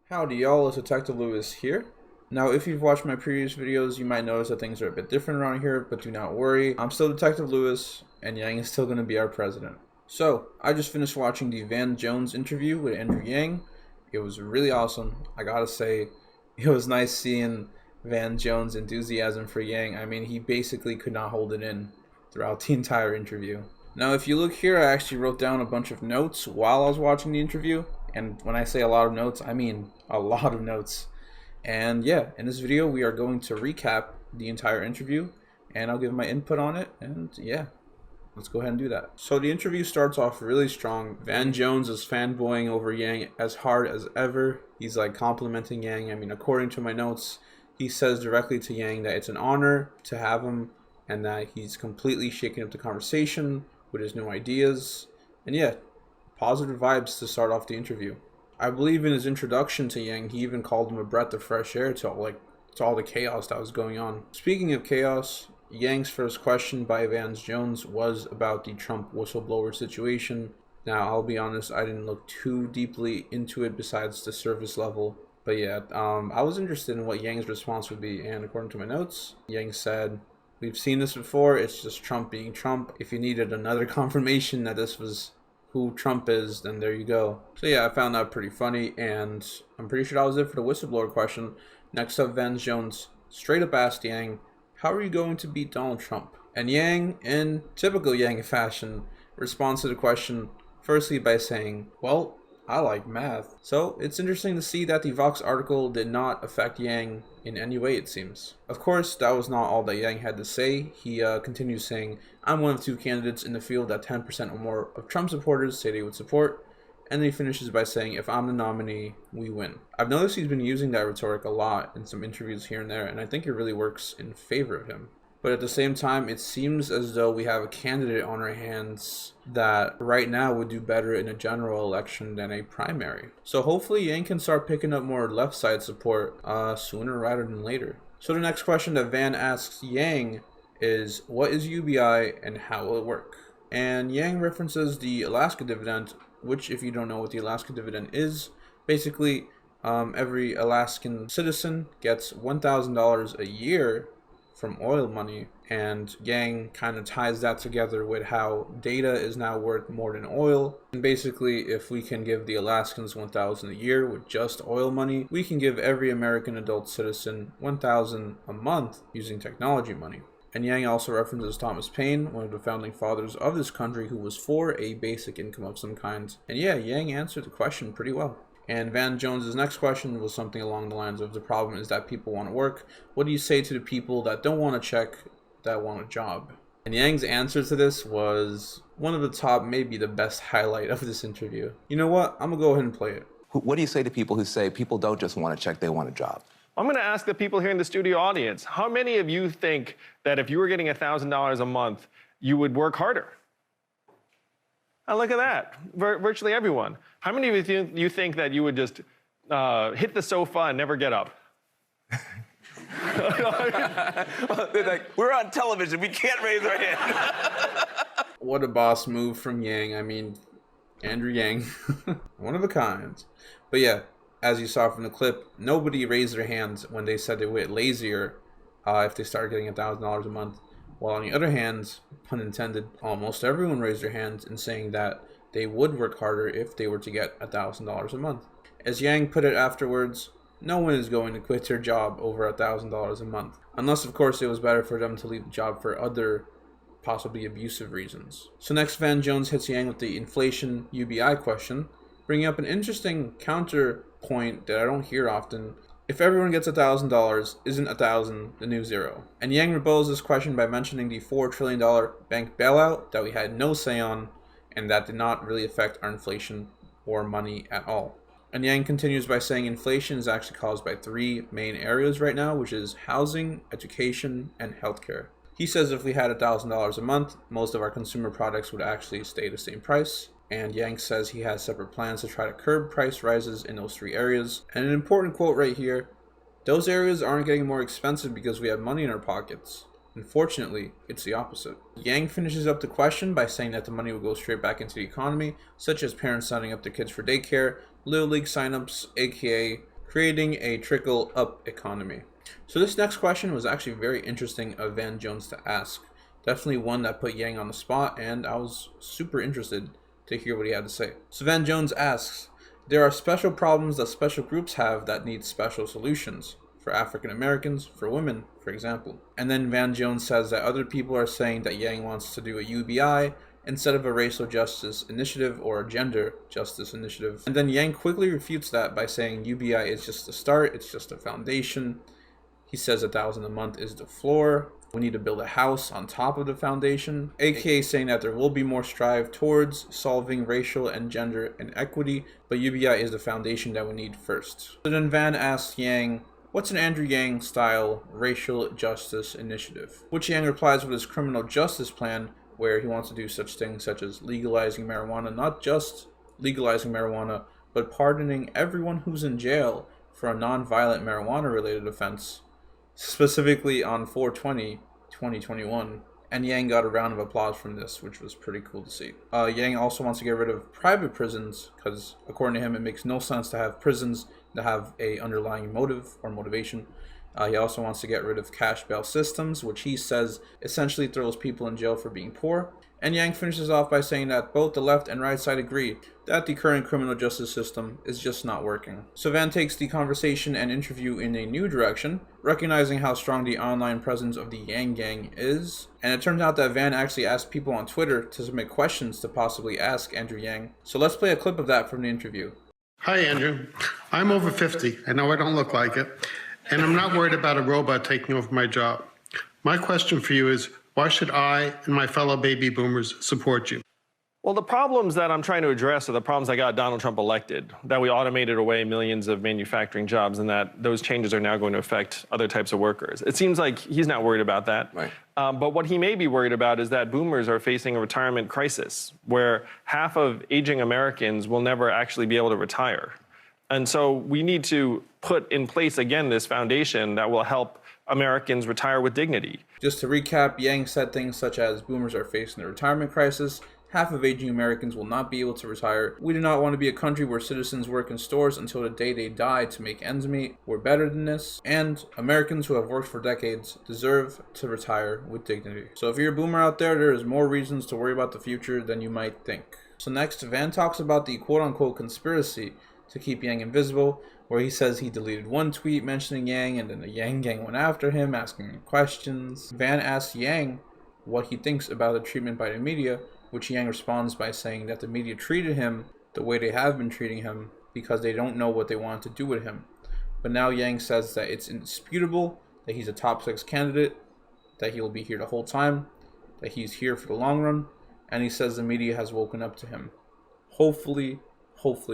Howdy y'all, it's Detective Lewis here. Now if you've watched my previous videos, you might notice that things are a bit different around here, but do not worry, I'm still Detective Lewis, and Yang is still going to be our president. So, I just finished watching the Van Jones interview with Andrew Yang. It was really awesome. I gotta say, it was nice seeing Van Jones' enthusiasm for Yang. I mean, he basically could not hold it in throughout the entire interview. Now, if you look here, I actually wrote down a bunch of notes while I was watching the interview. And when I say a lot of notes, I mean a lot of notes. And yeah, in this video, we are going to recap the entire interview, and I'll give my input on it. And yeah, let's go ahead and do that. So the interview starts off really strong. Van Jones is fanboying over Yang as hard as ever. He's like complimenting Yang. I mean, according to my notes, he says directly to Yang that it's an honor to have him and that he's completely shaking up the conversation with his new ideas. And yeah, positive vibes to start off the interview. I believe in his introduction to Yang, he even called him a breath of fresh air to all the chaos that was going on. Speaking of chaos, Yang's first question by Van Jones was about the Trump whistleblower situation. Now, I'll be honest, I didn't look too deeply into it besides the surface level. But yeah, I was interested in what Yang's response would be, and according to my notes, Yang said, "We've seen this before, it's just Trump being Trump. If you needed another confirmation that this was who Trump is, then there you go." So yeah, I found that pretty funny, and I'm pretty sure that was it for the whistleblower question. Next up, Van Jones straight up asked Yang, "How are you going to beat Donald Trump?" And Yang, in typical Yang fashion, responds to the question firstly by saying, "Well, I like math." So it's interesting to see that the Vox article did not affect Yang in any way, it seems. Of course, that was not all that Yang had to say. He continues saying, "I'm one of two candidates in the field that 10% or more of Trump supporters say they would support." And then he finishes by saying, "If I'm the nominee, we win." I've noticed he's been using that rhetoric a lot in some interviews here and there, and I think it really works in favor of him. But at the same time, it seems as though we have a candidate on our hands that right now would do better in a general election than a primary. So hopefully Yang can start picking up more left side support sooner rather than later. So the next question that Van asks Yang is, what is UBI and how will it work? And Yang references the Alaska dividend, which, if you don't know what the Alaska dividend is, basically every Alaskan citizen gets $1,000 a year from oil money, and Yang kind of ties that together with how data is now worth more than oil. And basically, if we can give the Alaskans $1,000 a year with just oil money, we can give every American adult citizen $1,000 a month using technology money. And Yang also references Thomas Paine, one of the founding fathers of this country, who was for a basic income of some kind. And yeah, Yang answered the question pretty well. And Van Jones's next question was something along the lines of, the problem is that people want to work. What do you say to the people that don't want a check, that want a job? And Yang's answer to this was one of the top, maybe the best highlight of this interview. You know what? I'm going to go ahead and play it. What do you say to people who say people don't just want a check, they want a job? I'm going to ask the people here in the studio audience, how many of you think that if you were getting $1,000 a month, you would work harder? Oh, look at that. Virtually everyone. How many of you think that you would just hit the sofa and never get up? They're like, we're on television, we can't raise our hand. What a boss move from Yang. I mean, Andrew Yang. One of a kind. But yeah, as you saw from the clip, nobody raised their hands when they said they would get lazier if they started getting $1,000 a month. While on the other hand, pun intended, almost everyone raised their hands in saying that they would work harder if they were to get $1,000 a month. As Yang put it afterwards, no one is going to quit their job over $1,000 a month. Unless, of course, it was better for them to leave the job for other, possibly abusive reasons. So next, Van Jones hits Yang with the inflation UBI question, bringing up an interesting counterpoint that I don't hear often. If everyone gets $1,000, isn't 1,000 the new zero? And Yang rebuttals this question by mentioning the $4 trillion bank bailout that we had no say on, and that did not really affect our inflation or money at all. And Yang continues by saying inflation is actually caused by three main areas right now, which is housing, education, and healthcare. He says if we had $1,000 a month, most of our consumer products would actually stay the same price. And Yang says he has separate plans to try to curb price rises in those three areas. And an important quote right here, those areas aren't getting more expensive because we have money in our pockets. Unfortunately, it's the opposite. Yang finishes up the question by saying that the money will go straight back into the economy, such as parents signing up their kids for daycare, Little League signups, aka creating a trickle-up economy. So this next question was actually very interesting of Van Jones to ask. Definitely one that put Yang on the spot, and I was super interested to hear what he had to say. So Van Jones asks, there are special problems that special groups have that need special solutions. For African Americans, for women, for example. And then Van Jones says that other people are saying that Yang wants to do a UBI instead of a racial justice initiative or a gender justice initiative. And then Yang quickly refutes that by saying UBI is just the start, it's just a foundation. He says $1,000 a month is the floor. We need to build a house on top of the foundation, aka saying that there will be more strive towards solving racial and gender inequity, but UBI is the foundation that we need first. So then Van asks Yang, what's an Andrew Yang style racial justice initiative? Which Yang replies with his criminal justice plan, where he wants to do such things such as legalizing marijuana, not just legalizing marijuana, but pardoning everyone who's in jail for a non-violent marijuana related offense, specifically on 4/20/2021. And Yang got a round of applause from this, which was pretty cool to see. Yang also wants to get rid of private prisons because, according to him, it makes no sense to have prisons that have a underlying motive or motivation. He also wants to get rid of cash bail systems, which he says essentially throws people in jail for being poor. And Yang finishes off by saying that both the left and right side agree that the current criminal justice system is just not working. So Van takes the conversation and interview in a new direction, recognizing how strong the online presence of the Yang Gang is. And it turns out that Van actually asked people on Twitter to submit questions to possibly ask Andrew Yang. So let's play a clip of that from the interview. Hi, Andrew. I'm over 50. I know I don't look like it. And I'm not worried about a robot taking over my job. My question for you is, why should I and my fellow baby boomers support you? Well, the problems that I'm trying to address are the problems that got Donald Trump elected, that we automated away millions of manufacturing jobs and that those changes are now going to affect other types of workers. It seems like he's not worried about that. Right. But what he may be worried about is that boomers are facing a retirement crisis where half of aging Americans will never actually be able to retire. And so we need to put in place, again, this foundation that will help Americans retire with dignity. Just to recap, Yang said things such as boomers are facing a retirement crisis, half of aging Americans will not be able to retire, we do not want to be a country where citizens work in stores until the day they die to make ends meet, we're better than this, and Americans who have worked for decades deserve to retire with dignity. So if you're a boomer out there is more reasons to worry about the future than you might think. So next, Van talks about the quote-unquote conspiracy to keep Yang invisible, where he says he deleted one tweet mentioning Yang and then the Yang Gang went after him, asking him questions. Van asks Yang what he thinks about the treatment by the media, which Yang responds by saying that the media treated him the way they have been treating him because they don't know what they want to do with him. But now Yang says that it's indisputable that he's a top 6 candidate, that he will be here the whole time, that he's here for the long run, and he says the media has woken up to him. Hopefully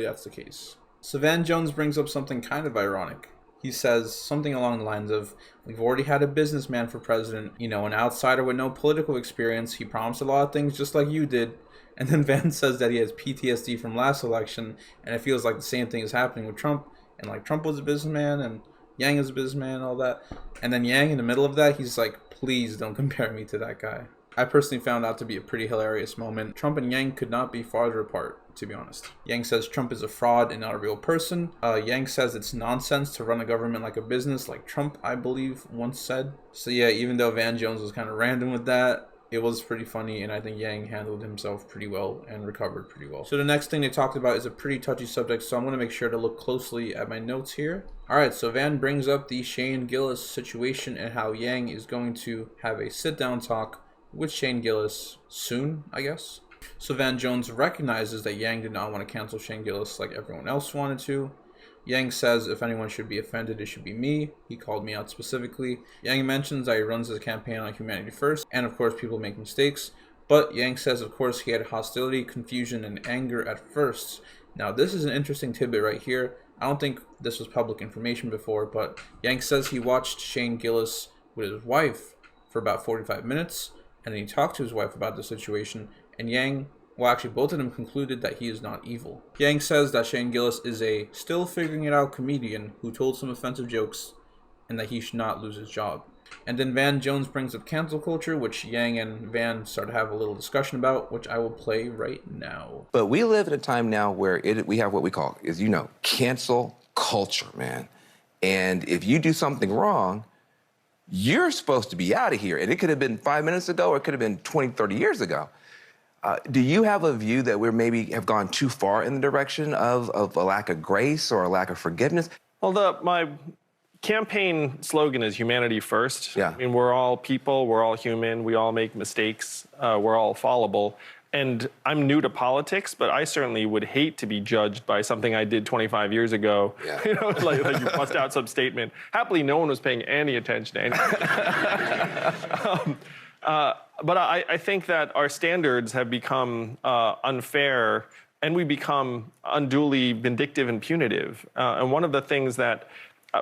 that's the case. So Van Jones brings up something kind of ironic. He says something along the lines of, we've already had a businessman for president, an outsider with no political experience. He promised a lot of things just like you did. And then Van says that he has PTSD from last election, and it feels like the same thing is happening with Trump. And like Trump was a businessman, and Yang is a businessman, and all that. And then Yang, in the middle of that, he's like, please don't compare me to that guy. I personally found that to be a pretty hilarious moment. Trump and Yang could not be farther apart, to be honest. Yang says Trump is a fraud and not a real person. Yang says it's nonsense to run a government like a business, like Trump, I believe, once said. So yeah, even though Van Jones was kind of random with that, it was pretty funny, and I think Yang handled himself pretty well and recovered pretty well. So the next thing they talked about is a pretty touchy subject, so I'm going to make sure to look closely at my notes here. Alright, so Van brings up the Shane Gillis situation and how Yang is going to have a sit-down talk with Shane Gillis soon, I guess. So Van Jones recognizes that Yang did not want to cancel Shane Gillis like everyone else wanted to. Yang says if anyone should be offended, it should be me. He called me out specifically. Yang mentions that he runs his campaign on humanity first, and of course people make mistakes. But Yang says of course he had hostility, confusion, and anger at first. Now this is an interesting tidbit right here. I don't think this was public information before, but Yang says he watched Shane Gillis with his wife for about 45 minutes. And then he talked to his wife about the situation, and Yang, well actually both of them concluded that he is not evil. Yang says that Shane Gillis is a still figuring it out comedian who told some offensive jokes and that he should not lose his job. And then Van Jones brings up cancel culture, which Yang and Van start to have a little discussion about, which I will play right now. But we live in a time now where we have what we call, cancel culture, man. And if you do something wrong, you're supposed to be out of here. And it could have been 5 minutes ago, or it could have been 20, 30 years ago. Do you have a view that we maybe have gone too far in the direction of a lack of grace or a lack of forgiveness? Well, my campaign slogan is humanity first. Yeah. I mean, we're all people, we're all human, we all make mistakes, we're all fallible. And I'm new to politics, but I certainly would hate to be judged by something I did 25 years ago. Yeah. You know, like you bust out some statement. Happily, no one was paying any attention to anything. But I think that our standards have become unfair, and we become unduly vindictive and punitive. And one of the things that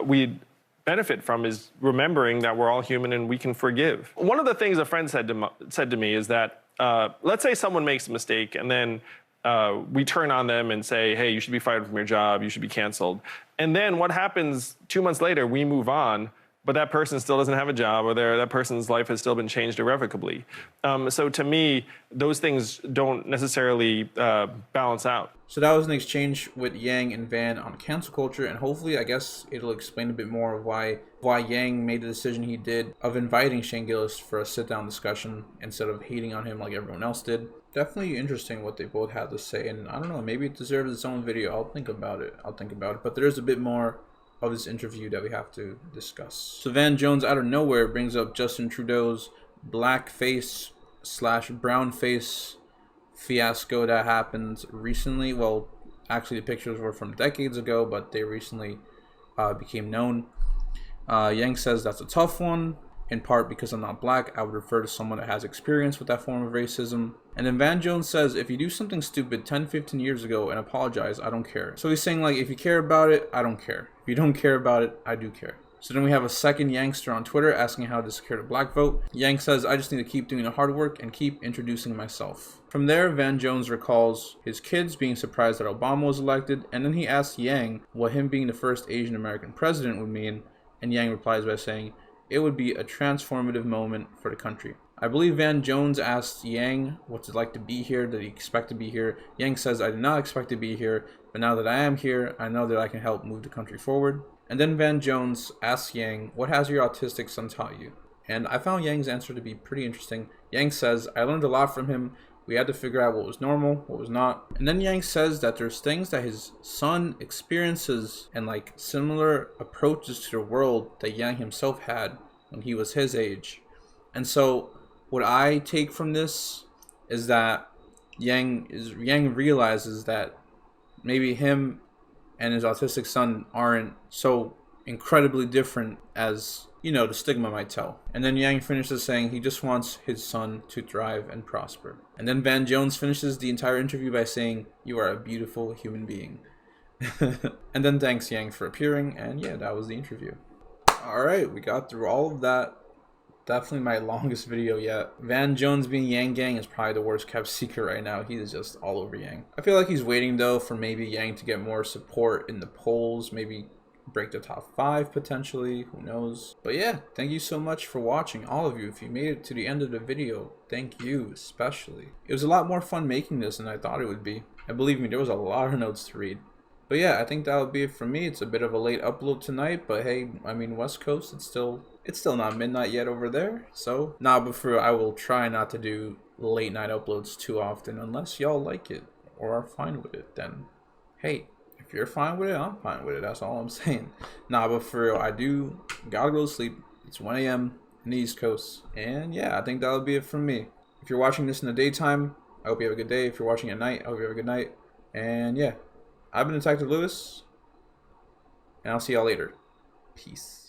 we benefit from is remembering that we're all human and we can forgive. One of the things a friend said to me is that, let's say someone makes a mistake and then we turn on them and say, hey, you should be fired from your job, you should be canceled. And then what happens 2 months later, we move on, but that person still doesn't have a job, or that person's life has still been changed irrevocably. So to me, those things don't necessarily balance out. So that was an exchange with Yang and Van on cancel culture, and hopefully, I guess, it'll explain a bit more of why Yang made the decision he did of inviting Shane Gillis for a sit-down discussion instead of hating on him like everyone else did. Definitely interesting what they both had to say, and I don't know, maybe it deserves its own video. I'll think about it. But there is a bit more of this interview that we have to discuss. So Van Jones out of nowhere brings up Justin Trudeau's blackface / brown face fiasco that happened recently. Well, actually the pictures were from decades ago, but they recently became known. Yang says that's a tough one, in part because I'm not black. I would refer to someone that has experience with that form of racism. And then Van Jones says, if you do something stupid 10, 15 years ago and apologize, I don't care. So he's saying, like, if you care about it, I don't care. If you don't care about it, I do care. So then we have a second Yankster on Twitter asking how to secure the black vote. Yang says, I just need to keep doing the hard work and keep introducing myself. From there, Van Jones recalls his kids being surprised that Obama was elected, and then he asks Yang what him being the first Asian American president would mean, and Yang replies by saying, it would be a transformative moment for the country. I believe Van Jones asked Yang what's it like to be here, did he expect to be here? Yang says, I did not expect to be here, but now that I am here, I know that I can help move the country forward. And then Van Jones asks Yang, what has your autistic son taught you? And I found Yang's answer to be pretty interesting. Yang says, I learned a lot from him. We had to figure out what was normal, what was not. And then Yang says that there's things that his son experiences and like similar approaches to the world that Yang himself had when he was his age. And so what I take from this is that Yang realizes that maybe him and his autistic son aren't so incredibly different as, you know, the stigma might tell. And then Yang finishes saying he just wants his son to thrive and prosper. And then Van Jones finishes the entire interview by saying, you are a beautiful human being. And then thanks Yang for appearing, and yeah, that was the interview. Alright, we got through all of that. Definitely my longest video yet. Van Jones being Yang Gang is probably the worst kept secret right now. He is just all over Yang. I feel like he's waiting though for maybe Yang to get more support in the polls. Maybe break the top 5 potentially. Who knows? But yeah, thank you so much for watching, all of you. If you made it to the end of the video, thank you especially. It was a lot more fun making this than I thought it would be. And believe me, there was a lot of notes to read. But yeah, I think that would be it for me. It's a bit of a late upload tonight, but hey, I mean, West Coast, it's still not midnight yet over there. So, nah, but for I will try not to do late night uploads too often unless y'all like it or are fine with it. Then, hey, if you're fine with it, I'm fine with it. That's all I'm saying. Nah, but for real, I do gotta go to sleep. It's 1 a.m. in the East Coast. And yeah, I think that'll be it from me. If you're watching this in the daytime, I hope you have a good day. If you're watching at night, I hope you have a good night. And yeah. I've been Detective Lewis, and I'll see y'all later. Peace.